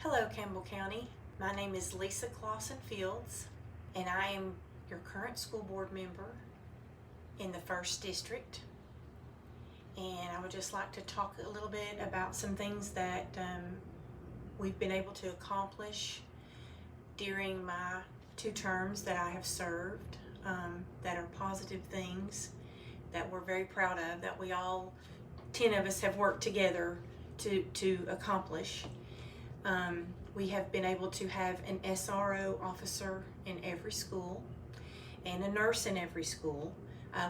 Hello, Campbell County. My name is Lisa Clausen Fields, and I am your current school board member in the 1st District. And I would just like to talk a little bit about some things that we've been able to accomplish during my 2 terms that I have served, that are positive things that we're very proud of, that we all 10 of us have worked together to accomplish. We have been able to have an SRO officer in every school and a nurse in every school,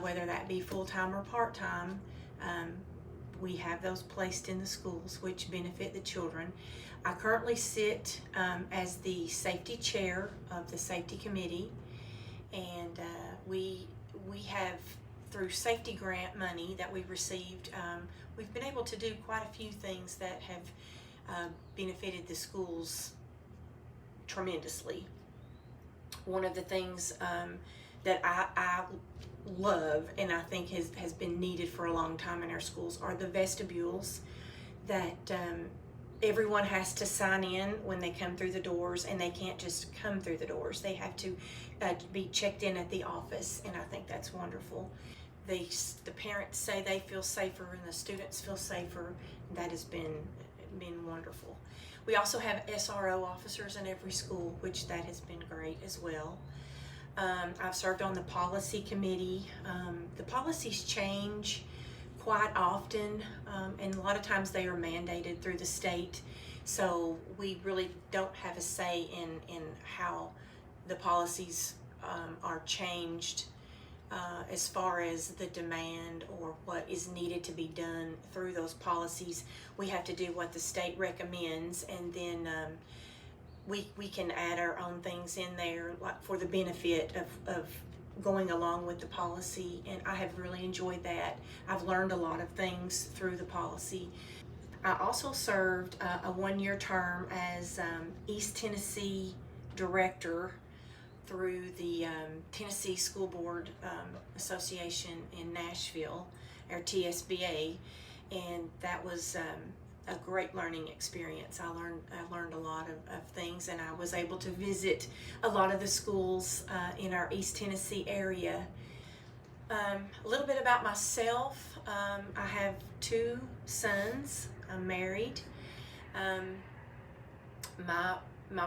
whether that be full-time or part-time. We have those placed in the schools, which benefit the children. I currently sit as the safety chair of the safety committee, and we have, through safety grant money that we received, we've been able to do quite a few things that have benefited the schools tremendously. One of the things that I love and I think has been needed for a long time in our schools are the vestibules that everyone has to sign in when they come through the doors, and they can't just come through the doors. They have to be checked in at the office, and I think that's wonderful. The parents say they feel safer and the students feel safer. That has been wonderful. We also have SRO officers in every school, which that has been great as well. I've served on the policy committee. The policies change quite often, and a lot of times they are mandated through the state, so we really don't have a say in how the policies are changed as far as the demand or what is needed to be done through those policies. We have to do what the state recommends, and then we can add our own things in there, like for the benefit of going along with the policy, and I have really enjoyed that. I've learned a lot of things through the policy. I also served a 1-year term as East Tennessee Director through the Tennessee School Board Association in Nashville, or TSBA, and that was a great learning experience. I learned a lot of things, and I was able to visit a lot of the schools in our East Tennessee area. A little bit about myself. I have 2 sons. I'm married.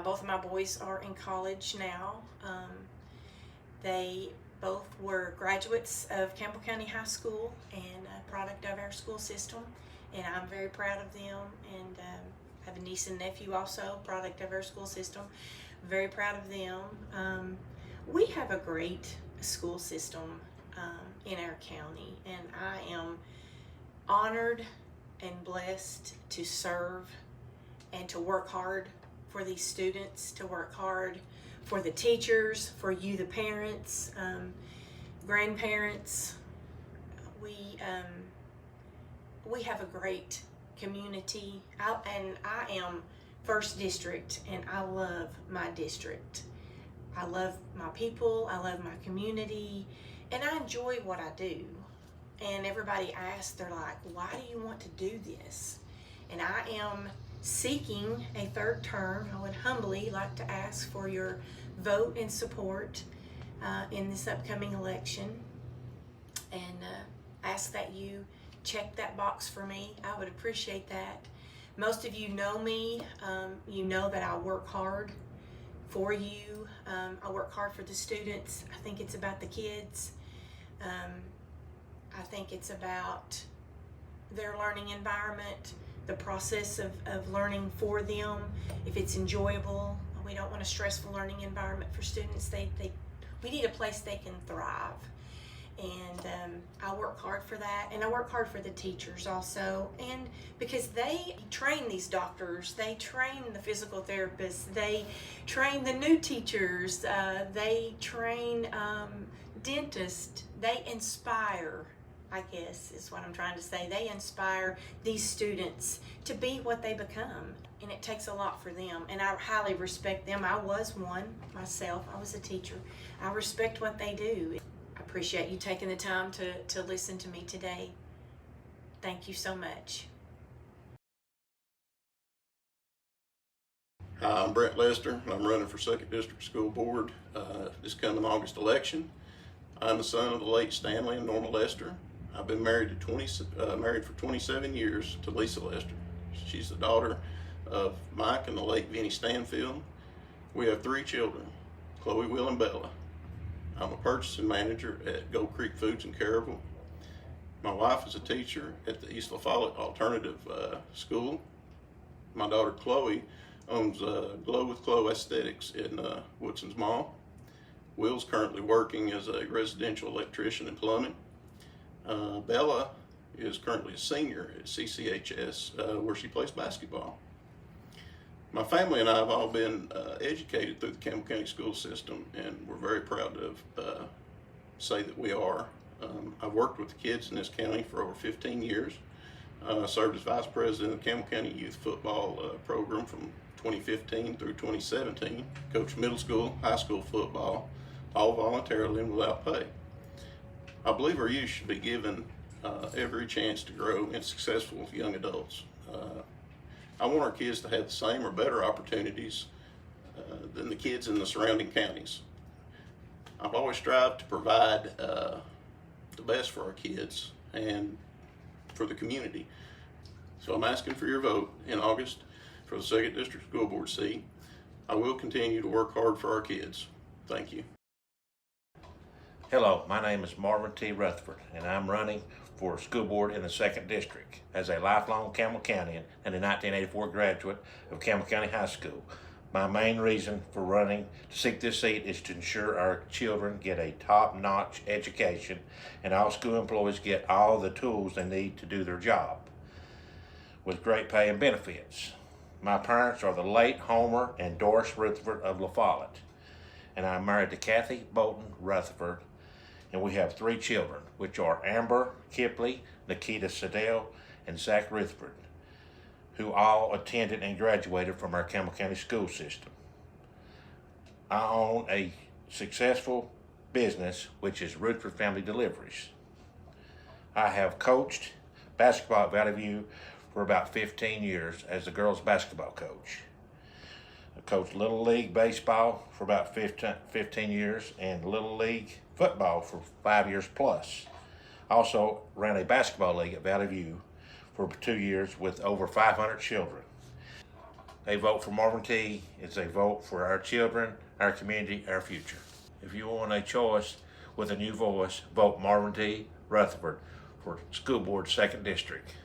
Both of my boys are in college now. They both were graduates of Campbell County High School and a product of our school system, and I'm very proud of them. And I have a niece and nephew also, product of our school system. Very proud of them. We have a great school system in our county, and I am honored and blessed to serve and to work hard for these students, to work hard for the teachers, for you, the parents, grandparents. We have a great community, and I am 1st District, and I love my district. I love my people, I love my community, and I enjoy what I do. And everybody asks, they're like, why do you want to do this? And I am seeking a 3rd term. I would humbly like to ask for your vote and support in this upcoming election, and ask that you check that box for me. I would appreciate that. Most of you know me. You know that I work hard for you. I work hard for the students. I think it's about the kids. I think it's about their learning environment, the process of learning for them. If it's enjoyable, we don't want a stressful learning environment for students. We need a place they can thrive. And I work hard for that, and I work hard for the teachers also, and because they train these doctors, they train the physical therapists, they train the new teachers, they train dentists, they inspire, I guess is what I'm trying to say. They inspire these students to be what they become, and it takes a lot for them, and I highly respect them. I was one myself. I was a teacher. I respect what they do. I appreciate you taking the time to listen to me today. Thank you so much. Hi, I'm Brent Lester, and I'm running for 2nd District School Board this coming August election. I'm the son of the late Stanley and Norma Lester. I've been married for 27 years to Lisa Lester. She's the daughter of Mike and the late Vinnie Stanfield. We have 3 children, Chloe, Will, and Bella. I'm a purchasing manager at Gold Creek Foods in Caryville. My wife is a teacher at the East La Follette Alternative School. My daughter Chloe owns Glow with Chloe Aesthetics in Woodson's Mall. Will's currently working as a residential electrician in plumbing. Bella is currently a senior at CCHS where she plays basketball. My family and I have all been educated through the Campbell County school system, and we're very proud to say that we are. I've worked with the kids in this county for over 15 years. Served as vice president of the Campbell County Youth Football program from 2015 through 2017. Coached middle school, high school football, all voluntarily and without pay. I believe our youth should be given every chance to grow into successful young adults. I want our kids to have the same or better opportunities than the kids in the surrounding counties. I've always strived to provide the best for our kids and for the community. So I'm asking for your vote in August for the 2nd District School Board seat. I will continue to work hard for our kids. Thank you. Hello, my name is Marvin T. Rutherford, and I'm running for school board in the 2nd District as a lifelong Campbell Countian and a 1984 graduate of Campbell County High School. My main reason for running to seek this seat is to ensure our children get a top-notch education and all school employees get all the tools they need to do their job with great pay and benefits. My parents are the late Homer and Doris Rutherford of La Follette, and I'm married to Kathy Bolton Rutherford, and we have 3 children, which are Amber Kipley, Nikita Siddell, and Zach Rutherford, who all attended and graduated from our Campbell County school system. I own a successful business, which is Rutherford Family Deliveries. I have coached basketball at Valley View for about 15 years as the girls' basketball coach. I coached Little League baseball for about 15 years and Little League football for 5 years plus. Also ran a basketball league at Valley View for 2 years with over 500 children. A vote for Marvin T. is a vote for our children, our community, our future. If you want a choice with a new voice, vote Marvin T. Rutherford for School Board 2nd District.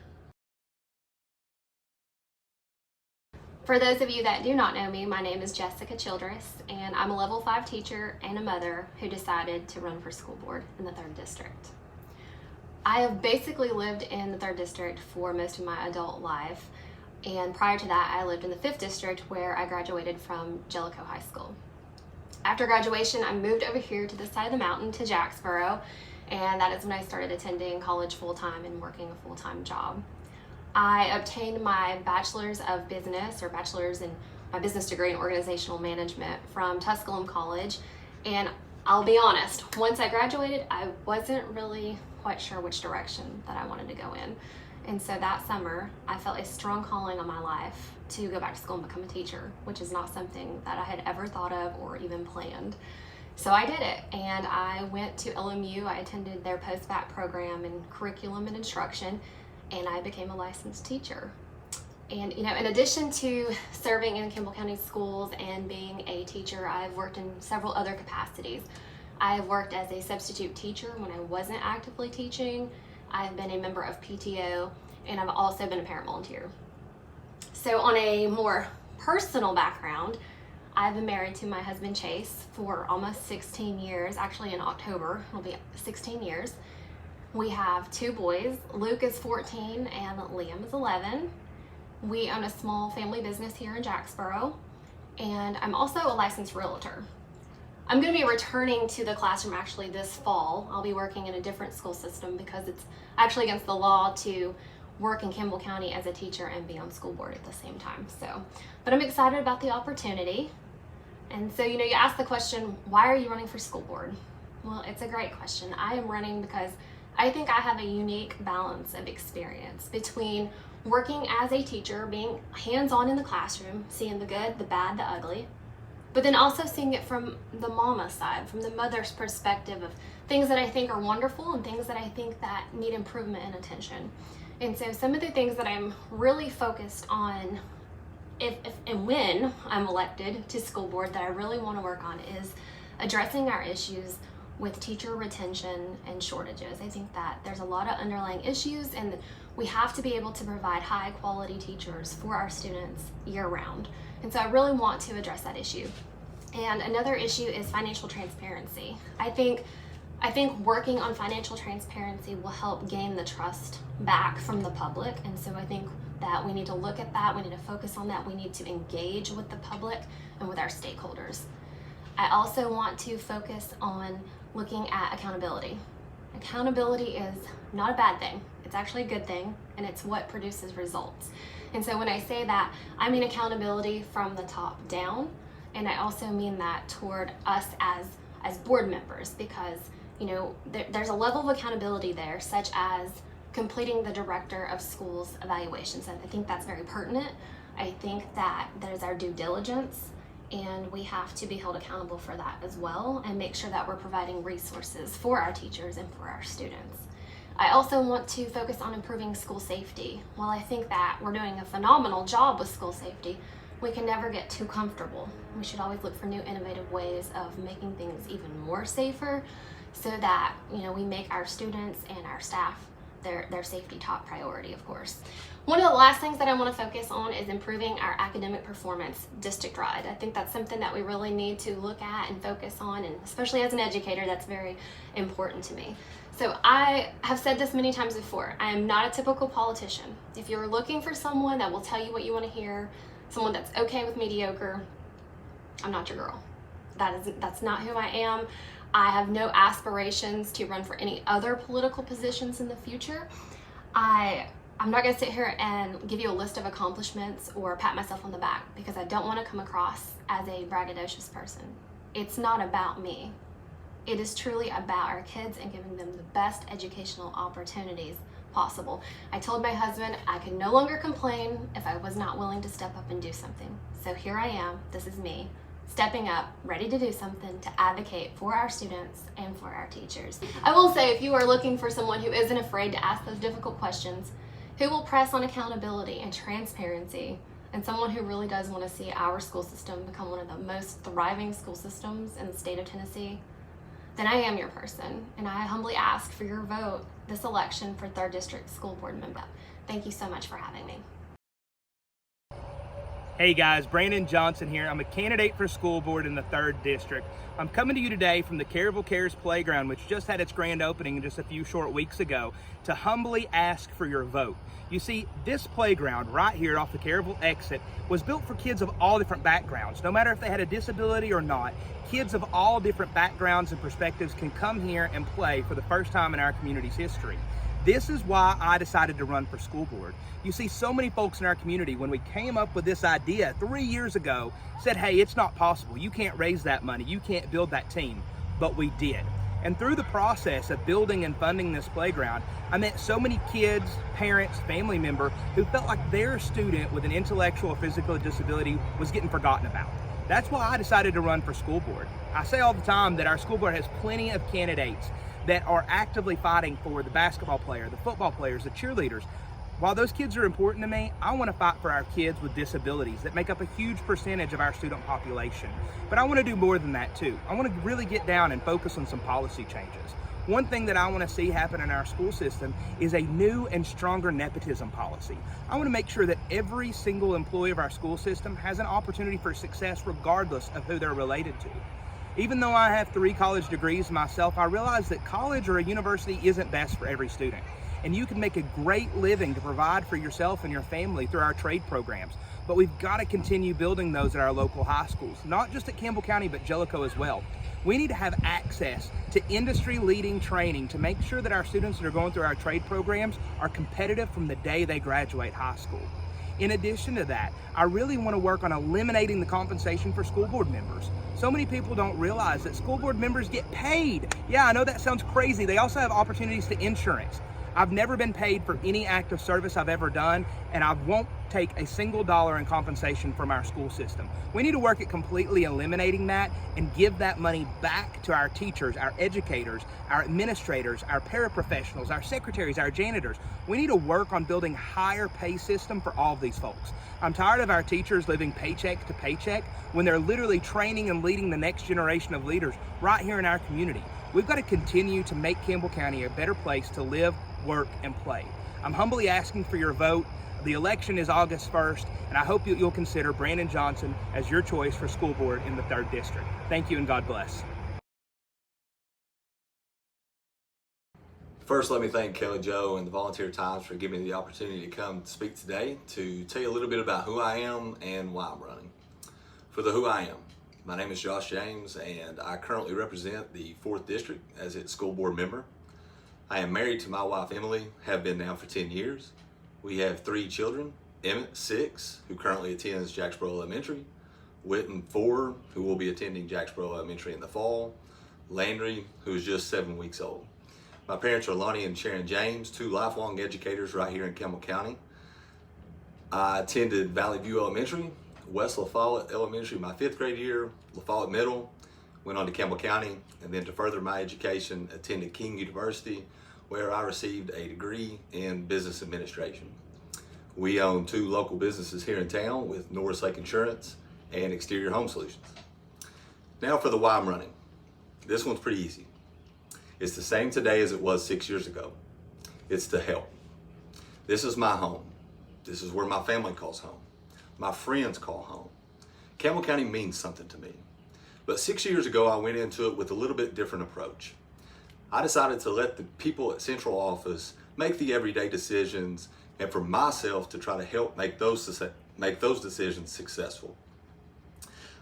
For those of you that do not know me, my name is Jessica Childress, and I'm a level 5 teacher and a mother who decided to run for school board in the 3rd District. I have basically lived in the 3rd District for most of my adult life, and prior to that I lived in the 5th District where I graduated from Jellicoe High School. After graduation, I moved over here to this side of the mountain to Jacksboro, and that is when I started attending college full-time and working a full-time job. I obtained my bachelor's of business, or bachelor's in my business degree in organizational management from Tusculum College, and I'll be honest, once I graduated I wasn't really quite sure which direction that I wanted to go in, and so that summer I felt a strong calling on my life to go back to school and become a teacher, which is not something that I had ever thought of or even planned. So I did it, and I went to LMU. I attended their post-bac program in curriculum and instruction, and I became a licensed teacher. And in addition to serving in Campbell County schools and being a teacher, I've worked in several other capacities. I've worked as a substitute teacher when I wasn't actively teaching. I've been a member of PTO, and I've also been a parent volunteer. So on a more personal background, I've been married to my husband Chase for almost 16 years. Actually in October, it'll be 16 years. We have 2 boys. Luke is 14 and Liam is 11. We own a small family business here in Jacksboro, and I'm also a licensed realtor. I'm going to be returning to the classroom actually this fall. I'll be working in a different school system because it's actually against the law to work in Campbell County as a teacher and be on school board at the same time. But I'm excited about the opportunity. And so, you ask the question, why are you running for school board? Well, it's a great question. I am running because I think I have a unique balance of experience between working as a teacher, being hands-on in the classroom, seeing the good, the bad, the ugly, but then also seeing it from the mama side, from the mother's perspective of things that I think are wonderful and things that I think that need improvement and attention. And so some of the things that I'm really focused on if and when I'm elected to school board that I really want to work on is addressing our issues with teacher retention and shortages. I think that there's a lot of underlying issues, and we have to be able to provide high quality teachers for our students year round. And so I really want to address that issue. And another issue is financial transparency. I think working on financial transparency will help gain the trust back from the public. And so I think that we need to look at that, we need to focus on that, we need to engage with the public and with our stakeholders. I also want to focus on looking at accountability. Accountability is not a bad thing. It's actually a good thing, and it's what produces results. And so when I say that, I mean accountability from the top down, and I also mean that toward us as board members, because there's a level of accountability there, such as completing the director of schools evaluations, and I think that's very pertinent. I think that there's our due diligence, and we have to be held accountable for that as well, and make sure that we're providing resources for our teachers and for our students. I also want to focus on improving school safety. While I think that we're doing a phenomenal job with school safety, we can never get too comfortable. We should always look for new innovative ways of making things even more safer, so that we make our students and our staff their safety top priority, of course. One of the last things that I want to focus on is improving our academic performance district-wide. I think that's something that we really need to look at and focus on, and especially as an educator, that's very important to me. So I have said this many times before, I am not a typical politician. If you're looking for someone that will tell you what you want to hear, someone that's okay with mediocre, I'm not your girl. That's not who I am. I have no aspirations to run for any other political positions in the future. I'm not going to sit here and give you a list of accomplishments or pat myself on the back, because I don't want to come across as a braggadocious person. It's not about me. It is truly about our kids and giving them the best educational opportunities possible. I told my husband I could no longer complain if I was not willing to step up and do something. So here I am, this is me, stepping up, ready to do something to advocate for our students and for our teachers. I will say, if you are looking for someone who isn't afraid to ask those difficult questions, who will press on accountability and transparency, and someone who really does want to see our school system become one of the most thriving school systems in the state of Tennessee, then I am your person, and I humbly ask for your vote this election for 3rd District School Board member. Thank you so much for having me. Hey guys, Brandon Johnson here. I'm a candidate for school board in the 3rd District. I'm coming to you today from the Campbell Cares Playground, which just had its grand opening just a few short weeks ago, to humbly ask for your vote. You see, this playground right here off the Campbell exit was built for kids of all different backgrounds. No matter if they had a disability or not, kids of all different backgrounds and perspectives can come here and play for the first time in our community's history. This is why I decided to run for school board. You see, so many folks in our community, when we came up with this idea 3 years ago, said, hey, it's not possible. You can't raise that money. You can't build that team. But we did. And through the process of building and funding this playground, I met so many kids, parents, family members who felt like their student with an intellectual or physical disability was getting forgotten about. That's why I decided to run for school board. I say all the time that our school board has plenty of candidates that are actively fighting for the basketball player, the football players, the cheerleaders. While those kids are important to me, I want to fight for our kids with disabilities that make up a huge percentage of our student population. But I want to do more than that too. I want to really get down and focus on some policy changes. One thing that I want to see happen in our school system is a new and stronger nepotism policy. I want to make sure that every single employee of our school system has an opportunity for success regardless of who they're related to. Even though I have 3 college degrees myself, I realize that college or a university isn't best for every student. And you can make a great living to provide for yourself and your family through our trade programs. But we've got to continue building those at our local high schools, not just at Campbell County, but Jellicoe as well. We need to have access to industry-leading training to make sure that our students that are going through our trade programs are competitive from the day they graduate high school. In addition to that, I really want to work on eliminating the compensation for school board members. So many people don't realize that school board members get paid. Yeah, I know that sounds crazy. They also have opportunities to insurance. I've never been paid for any act of service I've ever done, and I won't take a single dollar in compensation from our school system. We need to work at completely eliminating that and give that money back to our teachers, our educators, our administrators, our paraprofessionals, our secretaries, our janitors. We need to work on building a higher pay system for all of these folks. I'm tired of our teachers living paycheck to paycheck when they're literally training and leading the next generation of leaders right here in our community. We've got to continue to make Campbell County a better place to live, work, and play. I'm humbly asking for your vote. The election is August 1st, and I hope you'll consider Brandon Johnson as your choice for school board in the 3rd District. Thank you and God bless. First, let me thank Kelly Jo and the Volunteer Times for giving me the opportunity to come speak today to tell you a little bit about who I am and why I'm running. For the who I am, my name is Josh James, and I currently represent the 4th District as its school board member. I am married to my wife Emily, have been now for 10 years. We have 3 children, Emmett, 6, who currently attends Jacksboro Elementary, Witten, 4, who will be attending Jacksboro Elementary in the fall, Landry, who is just 7 weeks old. My parents are Lonnie and Sharon James, 2 lifelong educators right here in Campbell County. I attended Valley View Elementary, West La Follette Elementary my 5th grade year, La Follette Middle, went on to Campbell County, and then to further my education, attended King University, where I received a degree in business administration. We own 2 local businesses here in town with Norris Lake Insurance and Exterior Home Solutions. Now for the why I'm running. This one's pretty easy. It's the same today as it was 6 years ago. It's to help. This is my home. This is where my family calls home. My friends call home. Campbell County means something to me. But 6 years ago, I went into it with a little bit different approach. I decided to let the people at central office make the everyday decisions, and for myself to try to help make those decisions successful.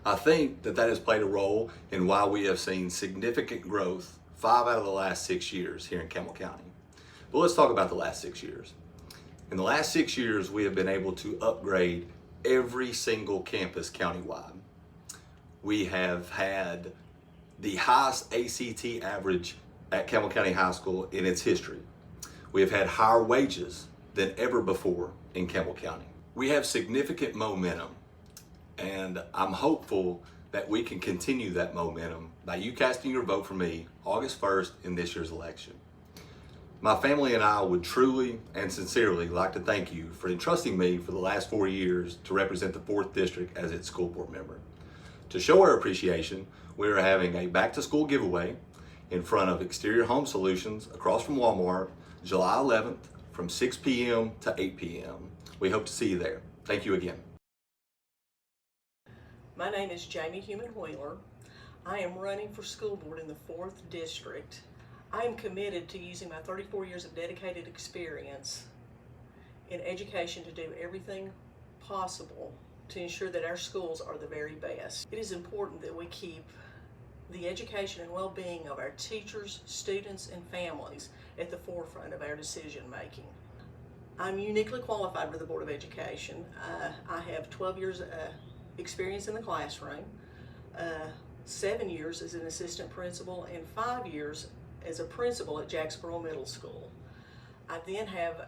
I think that has played a role in why we have seen significant growth 5 out of the last 6 years here in Campbell County. But let's talk about the last 6 years. In the last 6 years, we have been able to upgrade every single campus countywide. We have had the highest ACT average at Campbell County High School in its history. We have had higher wages than ever before in Campbell County. We have significant momentum, and I'm hopeful that we can continue that momentum by you casting your vote for me August 1st in this year's election. My family and I would truly and sincerely like to thank you for entrusting me for the last 4 years to represent the 4th District as its school board member. To show our appreciation, we are having a back-to-school giveaway in front of Exterior Home Solutions across from Walmart, July 11th from 6 p.m. to 8 p.m. We hope to see you there. Thank you again. My name is Jamie Human-Wheeler. I am running for school board in the 4th District. I am committed to using my 34 years of dedicated experience in education to do everything possible to ensure that our schools are the very best. It is important that we keep the education and well-being of our teachers, students, and families at the forefront of our decision making. I'm uniquely qualified for the Board of Education. I have 12 years experience in the classroom, 7 years as an assistant principal, and 5 years as a principal at Jacksboro Middle School. I then have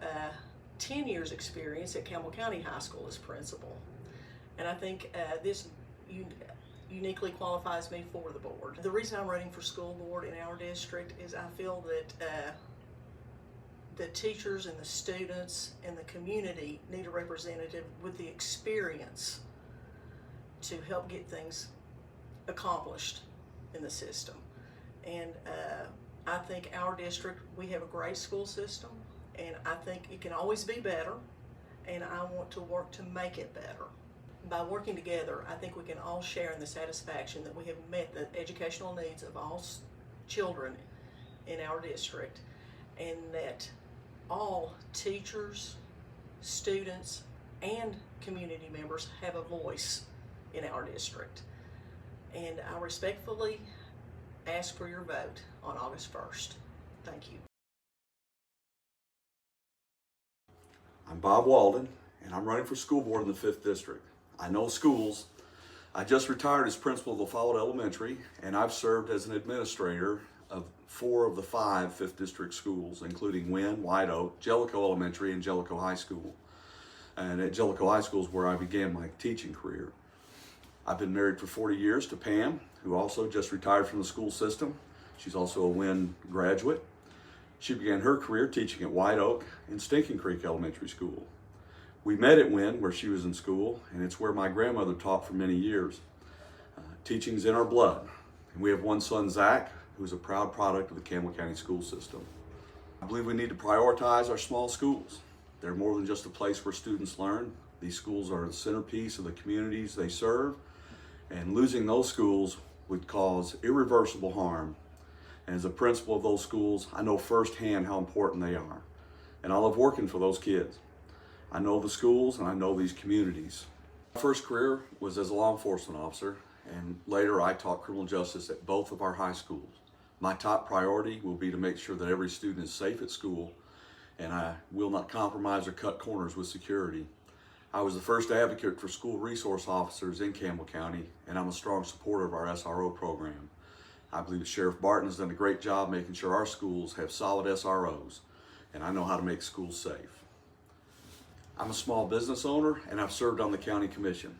10 years experience at Campbell County High School as principal. And I think this uniquely qualifies me for the board. The reason I'm running for school board in our district is I feel that the teachers and the students and the community need a representative with the experience to help get things accomplished in the system. And I think our district, we have a great school system, and I think it can always be better, and I want to work to make it better. By working together, I think we can all share in the satisfaction that we have met the educational needs of all children in our district, and that all teachers, students, and community members have a voice in our district. And I respectfully ask for your vote on August 1st. Thank you. I'm Bob Walden, and I'm running for school board in the 5th District. I know schools. I just retired as principal of La Follette Elementary, and I've served as an administrator of 4 of the 5 5th District schools, including Wynn, White Oak, Jellicoe Elementary, and Jellicoe High School. And at Jellicoe High School is where I began my teaching career. I've been married for 40 years to Pam, who also just retired from the school system. She's also a Wynn graduate. She began her career teaching at White Oak and Stinking Creek Elementary School. We met at Wynn, where she was in school, and it's where my grandmother taught for many years. Teaching's in our blood. And we have one son, Zach, who's a proud product of the Campbell County school system. I believe we need to prioritize our small schools. They're more than just a place where students learn. These schools are the centerpiece of the communities they serve, and losing those schools would cause irreversible harm. And as a principal of those schools, I know firsthand how important they are. And I love working for those kids. I know the schools and I know these communities. My first career was as a law enforcement officer, and later I taught criminal justice at both of our high schools. My top priority will be to make sure that every student is safe at school, and I will not compromise or cut corners with security. I was the first advocate for school resource officers in Campbell County, and I'm a strong supporter of our SRO program. I believe that Sheriff Barton has done a great job making sure our schools have solid SROs, and I know how to make schools safe. I'm a small business owner, and I've served on the county commission.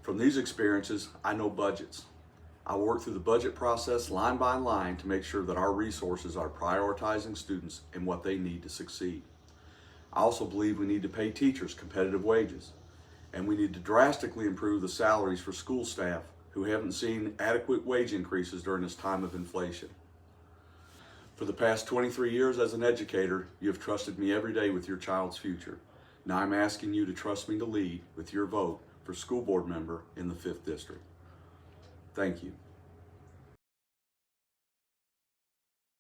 From these experiences, I know budgets. I work through the budget process line by line to make sure that our resources are prioritizing students and what they need to succeed. I also believe we need to pay teachers competitive wages, and we need to drastically improve the salaries for school staff who haven't seen adequate wage increases during this time of inflation. For the past 23 years as an educator, you have trusted me every day with your child's future. Now I'm asking you to trust me to lead with your vote for school board member in the 5th District. Thank you.